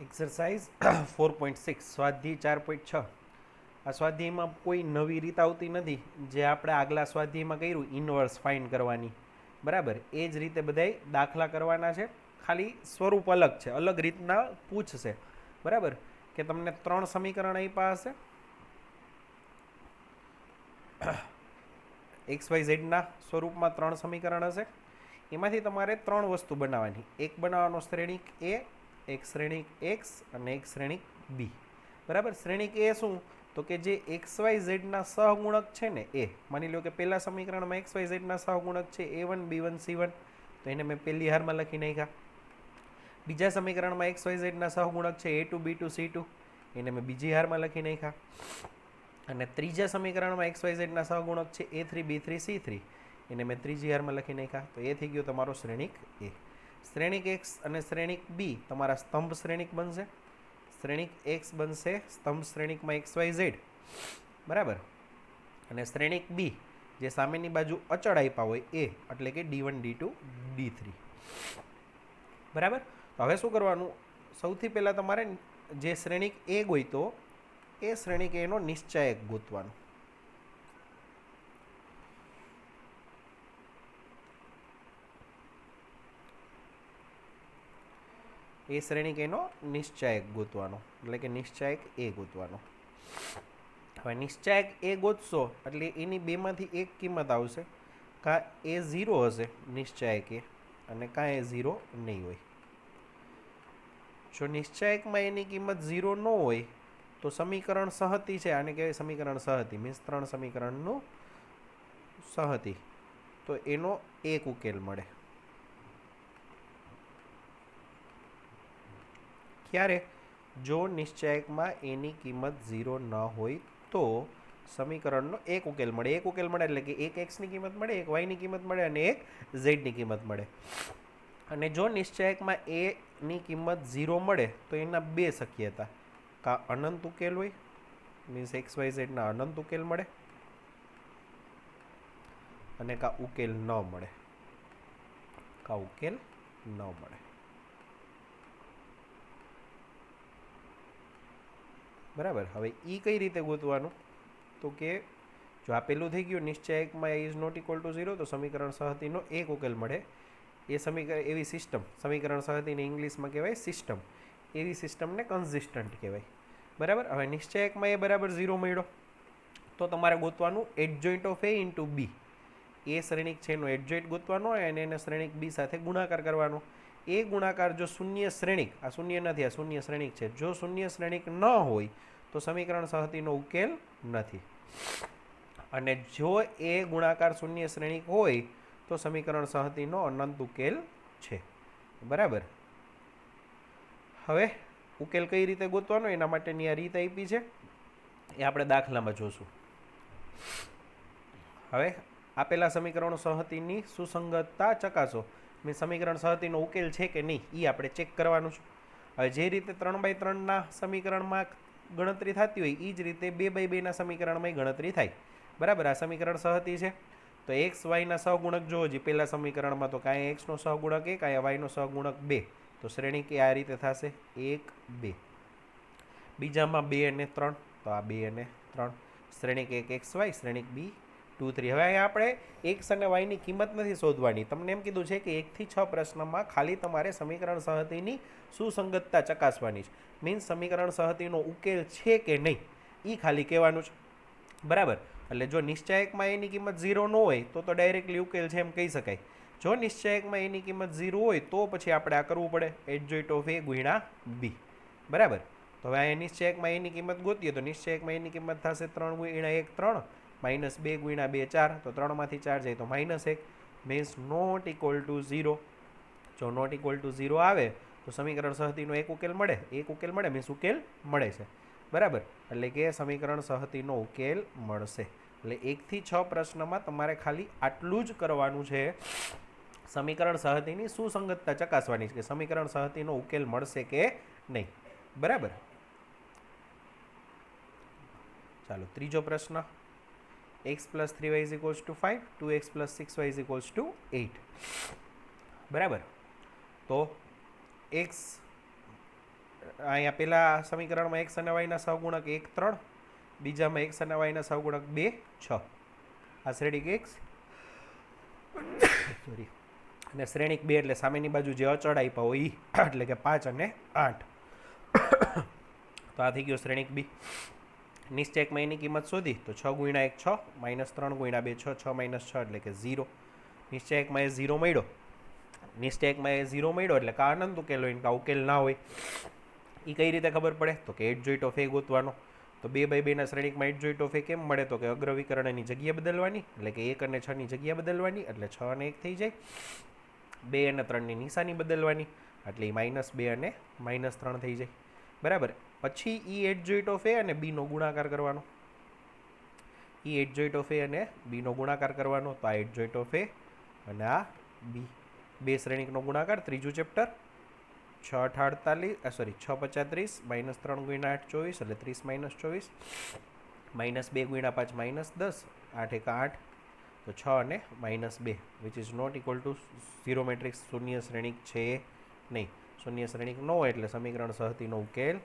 Exercise 4.6 સ્વાધ્યાય 4.6 આ સ્વાધ્યાયમાં કોઈ નવી રીત આવતી નથી. જે આપણે આગલા સ્વાધ્યાયમાં કર્યું ઇનવર્સ ફાઇન્ડ કરવાની, બરાબર એ જ રીતે બધાય દાખલા કરવાના છે. ખાલી સ્વરૂપ અલગ છે, અલગ રીતના પૂછશે. બરાબર કે તમને 3 સમીકરણ આપ્યા હશે એક્સ વાય ઝેડના સ્વરૂપમાં 3 સમીકરણ હશે. એમાંથી તમારે 3 વસ્તુ બનાવવાની. એક બનાવવાનો શ્રેણિક એ, એક શ્રેણિક એક્સ અને એક શ્રેણિક બી. બરાબર, શ્રેણિક એ શું? તો કે જે એક્સ વાય ઝેડના સહગુણક છે ને એ, માની લો કે પહેલા સમીકરણમાં એક્સ વાય ઝેડના સહગુણક છે A1 B1 C1, તો એને મેં પહેલી હારમાં લખી નાખ્યા. બીજા સમીકરણમાં એક્સ વાય ઝેડના સહગુણક છે A2 B2 C2, એને મેં બીજી હારમાં લખી નાખ્યા. અને ત્રીજા સમીકરણમાં એક્સ વાય ઝેડના સહગુણક છે A3 B3 C3, એને મેં ત્રીજી હારમાં લખી નાખ્યા. તો એ થઈ ગયો તમારો શ્રેણિક એ. શ્રેણિક એક્સ અને શ્રેણિક બી તમારા સ્તંભ શ્રેણિક બનશે. શ્રેણિક એક્સ બનશે સ્તંભ શ્રેણિકમાં એક્સ વાય ઝેડ, બરાબર. અને શ્રેણિક બી જે સામેની બાજુ અચળ આપ્યા હોય એ, એટલે કે D1 D2 D3. બરાબર, તો હવે શું કરવાનું? સૌથી પહેલાં તમારે જે શ્રેણિક એ ગોઈતો એ શ્રેણિક એનો નિશ્ચાયક ગોતવાનો. એ શ્રેણિક એનો નિશ્ચાયક ગોતવાનો, એટલે કે નિશ્ચાયક એ ગોતવાનો. હવે નિશ્ચાયક એ ગોતશો એટલે એની બેમાંથી એક કિંમત આવશે. કાં એ 0 હશે નિશ્ચાયક એ, અને કાં એ 0 નહીં હોય. જો નિશ્ચાયકમાં એની કિંમત 0 ન હોય તો સમીકરણ સહતી છે, આને કહેવાય સમીકરણ સહતી, મીન્સ 3 સમીકરણનું સહતી. તો એનો એક ઉકેલ મળે. ક્યારે? જો નિશ્ચાયકમાં એની કિંમત 0 ન હોય તો સમીકરણનો એક ઉકેલ મળે. એક ઉકેલ મળે એટલે કે એક એક્સની કિંમત મળે, એક વાયની કિંમત મળે અને એક ઝેડની કિંમત મળે. અને જો નિશ્ચાયકમાં એની કિંમત 0 મળે તો એના બે શક્યતા: કાં અનંત ઉકેલ હોય, મીન્સ એક્સ વાય ઝેડના અનંત ઉકેલ મળે, અને કાં ઉકેલ ન મળે. કાં ઉકેલ ન મળે. બરાબર, હવે એ કઈ રીતે ગોતવાનું? તો કે જો આ પેલું થઈ ગયું, નિશ્ચાયકમાં ઇઝ નોટ ઇક્વલ ટુ 0, તો સમીકરણ સહતીનો એક ઉકેલ મળે. એ સમીકરણ એવી સિસ્ટમ, સમીકરણ સહતીને ઇંગ્લિશમાં કહેવાય સિસ્ટમ. એવી સિસ્ટમને કન્સિસ્ટન્ટ કહેવાય. બરાબર, હવે નિશ્ચાયકમાં એ બરાબર 0 મળ્યો તો તમારે ગોતવાનું adjoint of A into B. A શ્રેણિક છે એનો એડજોઇન્ટ ગોતવાનો અને એને શ્રેણિક બી સાથે ગુણાકાર કરવાનો. એ ગુણાકાર જો શૂન્ય શ્રેણિક, આ શૂન્ય નથી, આ શૂન્ય શ્રેણિક છે, જો શૂન્ય શ્રેણિક ન હોય તો સમીકરણ સહતીનો ઉકેલ નથી. અને જો એ ગુણાકાર શૂન્ય શ્રેણિક હોય તો સમીકરણ સહતીનો અનંત ઉકેલ છે. બરાબર, હવે ઉકેલ કઈ રીતે ગોતવાનો એના માટેની આ રીત આપી છે, એ આપણે દાખલામાં જોશું. હવે આપેલા સમીકરણો સહતીની સુસંગતતા ચકાસો. મેં સમીકરણ સહતીનો ઉકેલ છે કે નહીં એ આપણે ચેક કરવાનું છે. હવે જે રીતે 3x3ના સમીકરણમાં ગણતરી થતી હોય એ જ રીતે 2x2ના સમીકરણમાં ગણતરી થાય. બરાબર, આ સમીકરણ સહતી છે તો એક્સ વાયના સહગુણક જોવો જોઈએ. પહેલા સમીકરણમાં તો કાંઈ એક્સનો સહગુણક 1, કાંઈ વાયનો સહગુણક 2, તો શ્રેણી કે આ રીતે થશે 1 2. બીજામાં 2 અને 3, તો આ 2 અને 3. શ્રેણિક 1 એક્સ વાય, શ્રેણિક બી 2 3. હવે અહીંયા આપણે એક્સ અને વાયની કિંમત નથી શોધવાની. તમને એમ કીધું છે કે 1 થી 6 પ્રશ્નમાં ખાલી તમારે સમીકરણ સહતીની સુસંગતતા ચકાસવાની છે. મીન્સ સમીકરણ સહતીનો ઉકેલ છે કે નહીં એ ખાલી કહેવાનું છે. બરાબર, એટલે જો નિશ્ચાયકમાં એની કિંમત 0 ન હોય તો ડાયરેક્ટલી ઉકેલ છે એમ કહી શકાય. જો નિશ્ચાયકમાં એની કિંમત 0 હોય તો પછી આપણે આ કરવું પડે, એડજોઇન્ટ ઓફ એ ગુણ્યા બી. બરાબર, તો હવે અહીંયા નિશ્ચાયકમાં એની કિંમત ગોતીએ તો નિશ્ચાયકમાં એની કિંમત થશે 3 ગુણ્યા 1 3, માઇનસ 2 ગુણ્યા 2 4, તો 3માંથી 4 જાય તો -1, મીન્સ નોટ ઇક્વલ ટુ 0. જો નોટ ઇક્વલ ટુ 0 આવે તો સમીકરણ સહતીનો એક ઉકેલ મળે. એક ઉકેલ મળે મીન્સ ઉકેલ મળે છે. બરાબર, એટલે કે સમીકરણ સહતીનો ઉકેલ મળશે. એટલે 1 થી 6 પ્રશ્નમાં તમારે ખાલી આટલું જ કરવાનું છે. સમીકરણ સહતીની સુસંગતતા ચકાસવાની છે કે સમીકરણ સહતીનો ઉકેલ મળશે કે નહીં. બરાબર, ચાલો ત્રીજો પ્રશ્ન. x + 3y = 5, 2x + 6y = 8. બરાબર, તો x અહીંયા પહેલા સમીકરણમાં એક્સ અને વાયના સહગુણક 1 3, બીજામાં એક્સ અને વાયના સહગુણક 2 6. આ શ્રેણિક એક્સ સોરી અને શ્રેણિક 2 એટલે સામેની બાજુ જે અચળ આપ્યા હોય એ, એટલે કે 5 અને 8. તો આ થઈ ગયો શ્રેણિક બી. નિશ્ચયકમાં એની કિંમત શોધી તો 6 ગુણ્યા 1 6, -3 ગુણ્યા 2 6, 6 - 6 એટલે કે 0. નિશ્ચયકમાં એ 0 મળ્યો. નિશ્ચયકમાં એ 0 મળ્યો એટલે કા અનંત ઉકેલ હોય કા ઉકેલ ના હોય. એ કઈ રીતે ખબર પડે? તો કે એટ જોઈન્ટ ઓફ એ ગોતવાનો. તો 2/2 ના શ્રેણિકમાં એટ જોઈન્ટ ઓફ એ કેમ મળે? તો કે અગ્રવિકર્ણની જગ્યા બદલવાની, એટલે કે 1 અને 6 ની જગ્યા બદલવાની, એટલે 6 અને 1 થઈ જાય. 2 અને 3 ની નિશાની બદલવાની, એટલે -2 અને -3 થઈ જાય. બરાબર. પછી ઈ એટ જોઈન્ટ ઓફ એ અને બી નો ગુણાકાર કરવાનો. ઈ એટ જોઈન્ટ ઓફ એ અને બી નો ગુણાકાર કરવાનો. તો આ એટ જોઈન્ટ ઓફ એ અને આ બી, બે શ્રેણિકનો ગુણાકાર, ત્રીજું ચેપ્ટર. 6 8 48 સોરી 6 35 -3 ગુણ્યા 8 24 એટલે 30 - 24, -2 ગુણ્યા 5 -10, 8 1 8, તો 6 અને -2 which is not equal to 0 matrix. શૂન્ય શ્રેણિક છે નહીં. શૂન્ય શ્રેણિક ન હોય એટલે સમીકરણ સહતીનો ઉકેલ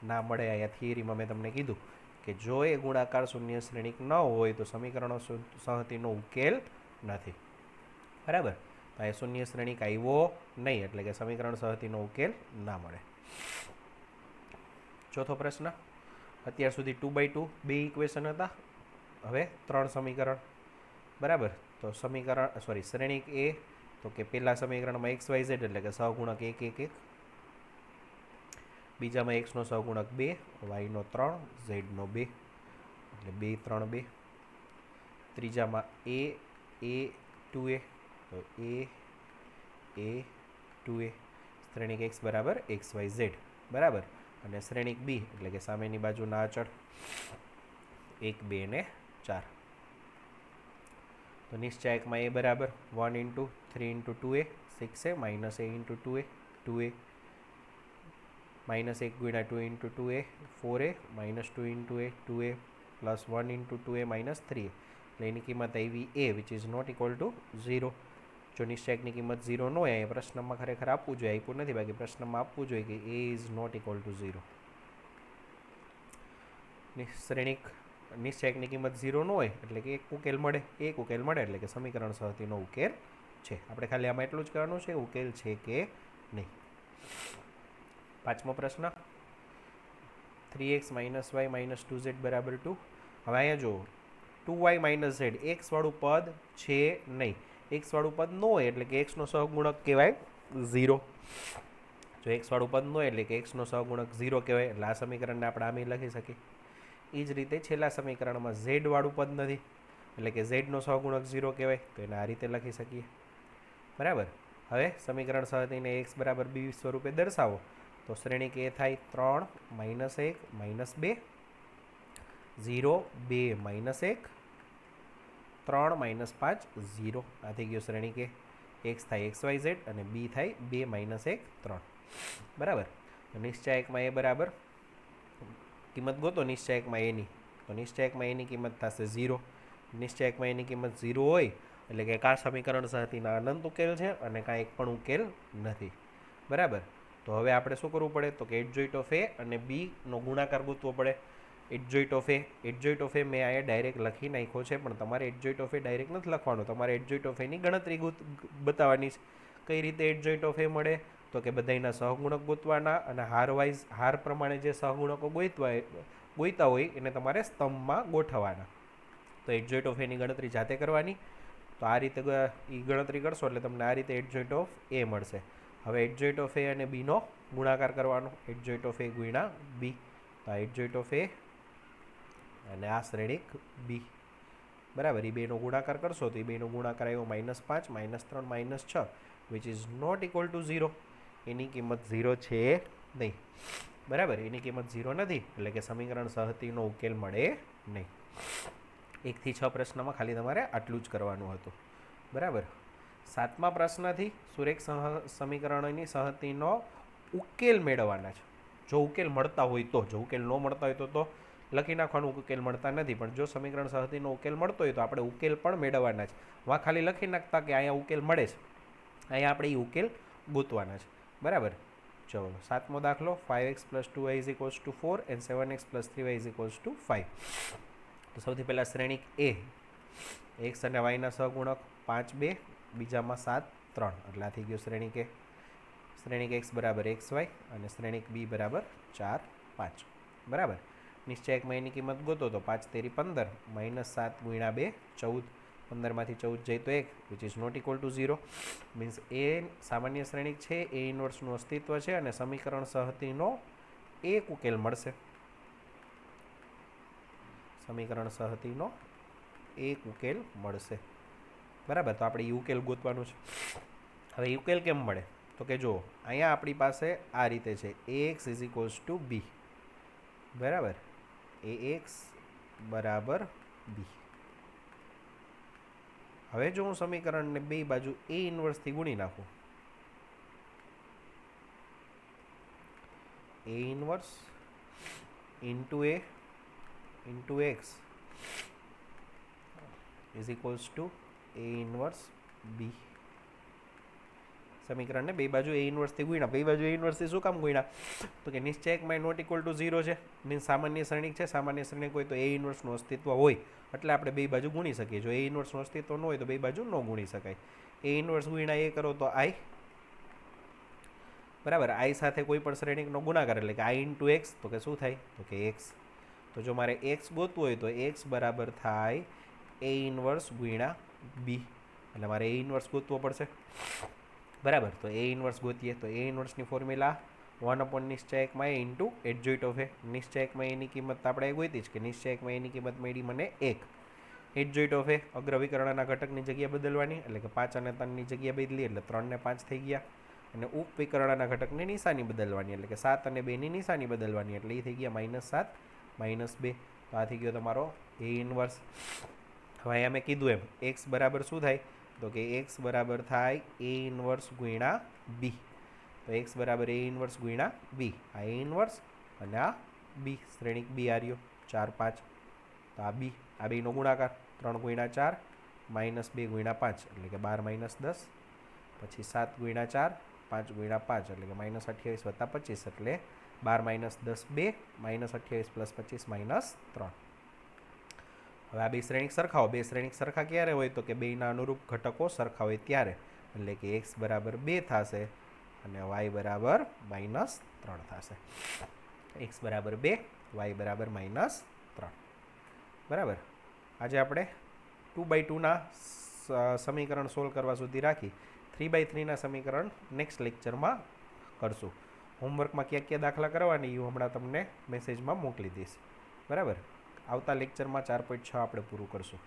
ના મળે. અહીંયા થિયરીમાં મેં તમને કીધું કે જો એ ગુણાકાર શૂન્ય શ્રેણિક ન હોય તો સમીકરણો સહતીનો ઉકેલ નથી. બરાબર. તો એ શૂન્ય શ્રેણિક આવ્યો નહીં એટલે કે સમીકરણ સહતીનો ઉકેલ ના મળે. ચોથો પ્રશ્ન. અત્યાર સુધી 2/2 બે ઇક્વેશન હતા, હવે 3 સમીકરણ. બરાબર. તો સમીકરણ શ્રેણિક એ તો કે પહેલા સમીકરણમાં એક્સ વાય ઝેડ એટલે કે સહગુણક 1 1 1, બીજામાં એક્સનો સહગુણક 2, વાયનો 3, ઝેડનો 2 એટલે 2 3 2, ત્રીજામાં એ 2a તો a 2a, શ્રેણિક x બરાબર એક્સ વાય ઝેડ. બરાબર. અને શ્રેણિક બી એટલે કે સામેની બાજુના અચળ 1 2 ને 4. તો નિશ્ચયકમાં એ બરાબર 1 × 3 × 2a 6a, -a × 2a 2a, -1 ગુણ્યા 2 × 2a 4a, -2 × a 2a, +1 × 2a -3a. એટલે એની કિંમત આવી a which is not equal to 0. જો નિશ્ચયકની કિંમત 0 ન હોય, અહીંયા પ્રશ્નમાં ખરેખર આપવું જોઈએ, આપ્યું નથી, બાકી પ્રશ્નમાં આપવું જોઈએ કે a is not equal to 0. શ્રેણિક નિશ્ચયકની કિંમત 0 ન હોય એટલે કે એક ઉકેલ મળે. એક ઉકેલ મળે એટલે કે સમીકરણ સહતીનો ઉકેલ છે. આપણે ખાલી આમાં એટલું જ કરવાનું છે, ઉકેલ છે કે નહીં. પાંચમો પ્રશ્ન. 3x - y - 2z = 2. હવે અહીંયા જો 2y - z x વાળું પદ છે નહીં. x વાળું પદ ન હોય એટલે કે x નો સહગુણક કહેવાય 0. જો x વાળું પદ ન હોય એટલે કે x નો સહગુણક 0 કહેવાય. એટલે આ સમીકરણને આપણે આમ લખી શકીએ. એ જ રીતે છેલ્લા સમીકરણમાં z વાળું પદ નથી એટલે કે z નો સહગુણક 0 કહેવાય, તો એને આ રીતે લખી શકીએ. બરાબર. હવે સમીકરણ સહતીને x બરાબર b સ્વરૂપે દર્શાવો તો શ્રેણિક એ થાય 3 - 1 -2, 0 2 -1, 3 - 5 0. આ થઈ ગયો શ્રેણિક એ. x થાય xyz અને b થાય 2 - 1 3. બરાબર. તો નિશ્ચયકમાં એ બરાબર કિંમત ગોતો નિશ્ચયકમાં એની. તો નિશ્ચયકમાં એની કિંમત થશે 0. નિશ્ચયકમાં એની કિંમત 0 હોય એટલે કે કા સમીકરણ સહતીના અનંત ઉકેલ છે અને કાંઈ એક પણ ઉકેલ નથી. બરાબર. તો હવે આપણે શું કરવું પડે? તો કે એટ જોઈન્ટ ઓફ એ અને બી નો ગુણાકાર ગોતવો પડે. એટ જોઈન્ટ ઓફ એ મેં અહીંયા ડાયરેક્ટ લખી નાખ્યો છે, પણ તમારે adjoint of A direct નથી લખવાનો. તમારે એટ જોઈન્ટ ઓફ એની ગણતરી બતાવવાની છે. કઈ રીતે એટ જોઈન્ટ ઓફ એ મળે? તો કે બધાના સહગુણક ગોતવાના અને હાર પ્રમાણે જે સહગુણકો ગોઈતા હોય એને તમારે સ્તંભમાં ગોઠવવાના. તો એટ જોઈન્ટ ઓફ એની ગણતરી જાતે કરવાની. તો આ રીતે એ ગણતરી કરશો એટલે તમને આ રીતે એટ જોઈન્ટ ઓફ એ મળશે. હવે એટ જોઈન્ટ ઓફ એ અને બીનો ગુણાકાર કરવાનો. એટ જોઈન્ટ ઓફ એ ગુણ્યા બી. તો આ એટ જોઈન્ટ ઓફ એ અને આ શ્રેણિક બી. બરાબર. એ બેનો ગુણાકાર કરશો તો એ બેનો ગુણાકાર આવ્યો -5 -3 -6 which is not equal to 0. એની કિંમત 0 છે નહીં. બરાબર. એની કિંમત 0 નથી એટલે કે સમીકરણ સહતીનો ઉકેલ મળે નહીં. 1 થી 6 પ્રશ્નમાં ખાલી તમારે આટલું જ કરવાનું હતું. બરાબર. 7મા પ્રશ્નથી સુરેખ સમીકરણોની સહતીનો ઉકેલ મેળવવાના છે. જો ઉકેલ મળતા હોય તો, જો ઉકેલ ન મળતા હોય તો લખી નાખવાનું ઉકેલ મળતા નથી, પણ જો સમીકરણ સહતીનો ઉકેલ મળતો હોય તો આપણે ઉકેલ પણ મેળવવાના છે. વા ખાલી લખી નાખતા કે અહીંયા ઉકેલ મળે છે, અહીંયા આપણે એ ઉકેલ ગોતવાના છે. બરાબર. ચલો સાતમો દાખલો 5x + 2y = 4 and 7x + 3y = 5. તો સૌથી પહેલાં શ્રેણિક એ એક્સ અને વાયના સહગુણક 5 2, બીજામાં 7 3, એટલે આ થઈ ગયો શ્રેણિક એ. શ્રેણિક એક્સ બરાબર એક્સ વાય અને શ્રેણિક બી બરાબર 4 5. બરાબર. નિશ્ચયકમાં એની કિંમત ગોતો તો 5 તેરી 15 -7 × 2 14. 15માંથી 14 જાય તો 1, which is not equal to 0. Means A સામાન્ય શ્રેણિક છે, એ ઇન્વર્સનું અસ્તિત્વ છે અને સમીકરણ સહતીનો એક ઉકેલ મળશે. સમીકરણ સહતીનો એક ઉકેલ મળશે. બરાબર. તો આપણે એ ઉકેલ ગોતવાનું છે. હવે એ ઉકેલ કેમ મળે? તો કે જો અહીંયા આપણી પાસે આ રીતે છે, ax = b. બરાબર. ax બરાબર b. હવે જો હું સમીકરણને બે બાજુ a ઇન્વર્સથી ગુણી નાખું, a inverse into a into x is equals to a inverse b. સમીકરણને બે બાજુ a ઇન્વર્સથી ગુણ્યા. બે બાજુ a ઇન્વર્સથી શું કામ ગુણ્યા? તો કે નિશ્ચયકમાં નોટ ઇક્વલ ટુ 0 છે, મીન્સ સામાન્ય શ્રેણિક છે. સામાન્ય શ્રેણિક હોય તો a ઇન્વર્સનું અસ્તિત્વ હોય, એટલે આપણે બે બાજુ ગુણી શકીએ. જો a ઇન્વર્સનું અસ્તિત્વ ન હોય તો બે બાજુ ન ગુણી શકાય. a ઇન્વર્સ ગુણ્યા a કરો તો i. બરાબર. i સાથે કોઈ પણ શ્રેણિકનો ગુણાકાર એટલે કે i ઇન્ટુ એક્સ, તો કે શું થાય? તો કે x. તો જો મારે x ગોતવું હોય તો x બરાબર થાય a ઇન્વર્સ ગુણ્યા b, એટલે મારે a ઇન્વર્સ ગોતવો પડશે. બરાબર. તો a ઇન્વર્સ ગોતીએ તો a ઇન્વર્સની ફોર્મ્યુલા 1 નિશ્ચયકમાં a into adjoint of A. નિશ્ચયકમાં એની કિંમત આપણે ગોતી જ કે નિશ્ચયકમાં એની કિંમત મળી મને 1. એડજોઇન્ટ ઓફ એ અગ્રવિકર્ણના ઘટકની જગ્યા બદલવાની, એટલે કે 5 અને 3ની જગ્યા બદલી એટલે 3 ને 5 થઈ ગયા. અને ઉપવિકર્ણના ઘટકની નિશાની બદલવાની, એટલે કે 7 અને 2ની નિશાની બદલવાની, એટલે એ થઈ ગયા -7 -2. તો આ થઈ ગયો તમારો a ઇન્વર્સ. હવે અહીંયા મેં કીધું એમ x બરાબર શું થાય? તો કે x બરાબર થાય a ઇન્વર્સ ગુણ્યા b. તો x બરાબર a ઇન્વર્સ ગુણ્યા b. આ a ઇન્વર્સ અને આ b, શ્રેણિક b આ રહ્યો 4 5. તો આ b, આ બેનો ગુણાકાર 3 × 4 -2 × 5, એટલે કે 12 - 10. પછી 7 × 4 5 × 5, એટલે કે -28 + 25, એટલે 12 - 10 2, -28 + 25 -3. હવે આ બે શ્રેણિક સરખાવો. બે શ્રેણિક સરખા ક્યારે હોય? તો કે બેના અનુરૂપ ઘટકો સરખા હોય ત્યારે, એટલે કે x બરાબર 2 થશે અને y બરાબર -3 થશે. x બરાબર 2, y બરાબર -3. બરાબર. આજે આપણે 2x2ના સમીકરણ સોલ્વ કરવા સુધી રાખી. 3x3ના સમીકરણ નેક્સ્ટ લેક્ચરમાં કરશું. હોમવર્કમાં ક્યાં દાખલા કરવાની એ હમણાં તમને મેસેજમાં મોકલી દઈશ. બરાબર. આવતા લેક્ચરમાં 4.6 આપણે પૂરું કરશું.